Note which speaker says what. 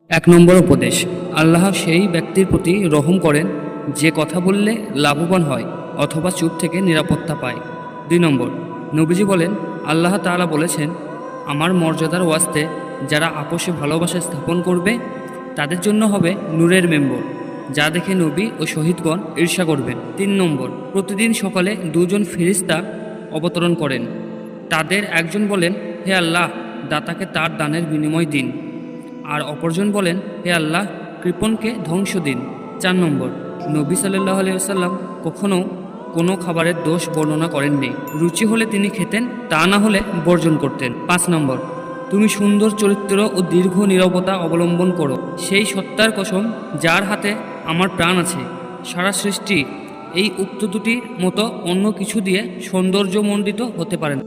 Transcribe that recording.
Speaker 1: এক নম্বর উপদেশ, আল্লাহ সেই ব্যক্তির প্রতি রহম করেন যে কথা বললে লাভবান হয় অথবা চুপ থেকে নিরাপত্তা পায়। 2 নম্বর, নবীজি বলেন, আল্লাহ তাআলা বলেছেন, আমার মর্যাদার ওয়াস্তে যারা আপোষে ভালোবাসা স্থাপন করবে তাদের জন্য হবে নূরের মেম্বর, যা দেখে নবী ও শহীদগণ ঈর্ষা করবেন। 3 নম্বর, প্রতিদিন সকালে দুজন ফেরেশতা অবতরণ করেন। তাদের একজন বলেন, হে আল্লাহ, দাতাকে তার দানের বিনিময় দিন, আর অপরজন বলেন, হে আল্লাহ, কৃপণকে ধ্বংস দিন। 4 নম্বর, নবী সাল্লাল্লাহু আলাইহি ওয়াসাল্লাম কখনও কোনো খাবারের দোষ বর্ণনা করেননি। রুচি হলে তিনি খেতেন, তা না হলে বর্জন করতেন। 5 নম্বর, তুমি সুন্দর চরিত্র ও দীর্ঘ নীরবতা অবলম্বন করো, সেই সত্তার কসম যার হাতে আমার প্রাণ আছে। সারা সৃষ্টি এই উক্ত দুটির মতো অন্য কিছু দিয়ে সৌন্দর্যমণ্ডিত হতে পারে না।